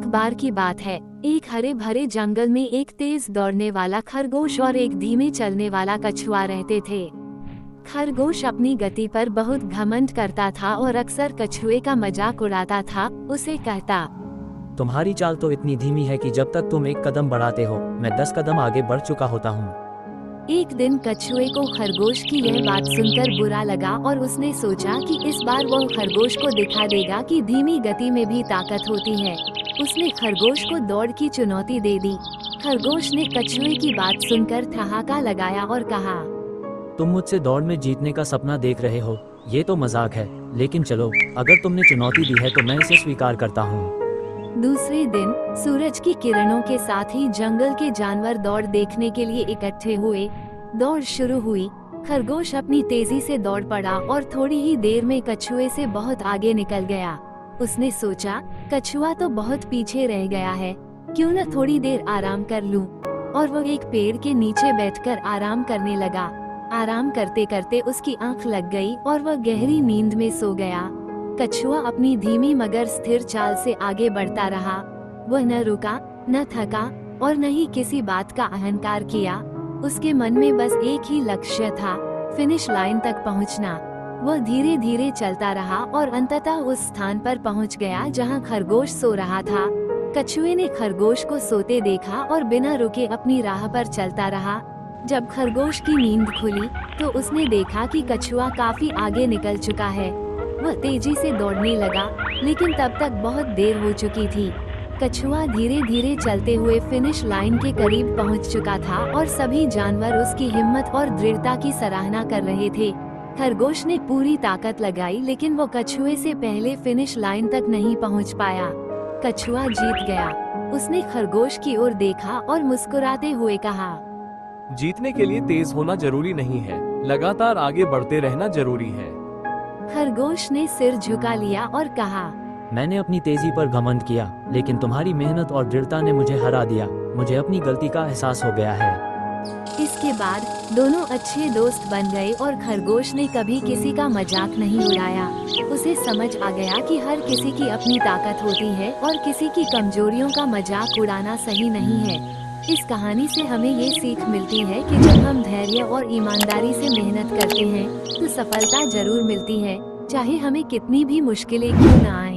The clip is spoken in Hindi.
एक बार की बात है, एक हरे भरे जंगल में एक तेज दौड़ने वाला खरगोश और एक धीमे चलने वाला कछुआ रहते थे। खरगोश अपनी गति पर बहुत घमंड करता था और अक्सर कछुए का मजाक उड़ाता था। उसे कहता, तुम्हारी चाल तो इतनी धीमी है कि जब तक तुम एक कदम बढ़ाते हो मैं 10 कदम आगे बढ़ चुका होता हूँ। एक दिन कछुए को खरगोश की यह बात सुनकर बुरा लगा और उसने सोचा कि इस बार वो खरगोश को दिखा देगा कि धीमी गति में भी ताकत होती है। उसने खरगोश को दौड़ की चुनौती दे दी। खरगोश ने कछुए की बात सुनकर ठहाका लगाया और कहा, तुम मुझसे दौड़ में जीतने का सपना देख रहे हो, ये तो मजाक है, लेकिन चलो अगर तुमने चुनौती दी है तो मैं इसे स्वीकार करता हूँ। दूसरे दिन सूरज की किरणों के साथ ही जंगल के जानवर दौड़ देखने के लिए इकट्ठे हुए। दौड़ शुरू हुई। खरगोश अपनी तेजी से दौड़ पड़ा और थोड़ी ही देर में कछुए से बहुत आगे निकल गया। उसने सोचा, कछुआ तो बहुत पीछे रह गया है, क्यों न थोड़ी देर आराम कर लूं। और वो एक पेड़ के नीचे बैठकर आराम करने लगा। आराम करते करते उसकी आंख लग गई और वह गहरी नींद में सो गया। कछुआ अपनी धीमी मगर स्थिर चाल से आगे बढ़ता रहा। वह न रुका, न थका और न ही किसी बात का अहंकार किया। उसके मन में बस एक ही लक्ष्य था, फिनिश लाइन तक पहुंचना। वह धीरे धीरे चलता रहा और अंततः उस स्थान पर पहुंच गया जहां खरगोश सो रहा था। कछुए ने खरगोश को सोते देखा और बिना रुके अपनी राह पर चलता रहा। जब खरगोश की नींद खुली तो उसने देखा कि कछुआ काफी आगे निकल चुका है। वह तेजी से दौड़ने लगा, लेकिन तब तक बहुत देर हो चुकी थी। कछुआ धीरे धीरे चलते हुए फिनिश लाइन के करीब पहुंच चुका था और सभी जानवर उसकी हिम्मत और दृढ़ता की सराहना कर रहे थे। खरगोश ने पूरी ताकत लगाई, लेकिन वो कछुए से पहले फिनिश लाइन तक नहीं पहुंच पाया। कछुआ जीत गया। उसने खरगोश की ओर देखा और मुस्कुराते हुए कहा, जीतने के लिए तेज होना जरूरी नहीं है, लगातार आगे बढ़ते रहना जरूरी है। खरगोश ने सिर झुका लिया और कहा, मैंने अपनी तेजी पर घमंड किया, लेकिन तुम्हारी मेहनत और दृढ़ता ने मुझे हरा दिया। मुझे अपनी गलती का एहसास हो गया है। इसके बाद दोनों अच्छे दोस्त बन गए और खरगोश ने कभी किसी का मजाक नहीं उड़ाया। उसे समझ आ गया कि हर किसी की अपनी ताकत होती है और किसी की कमजोरियों का मजाक उड़ाना सही नहीं है। इस कहानी से हमें ये सीख मिलती है कि जब हम धैर्य और ईमानदारी से मेहनत करते हैं तो सफलता जरूर मिलती है, चाहे हमें कितनी भी मुश्किलें क्यों न आए।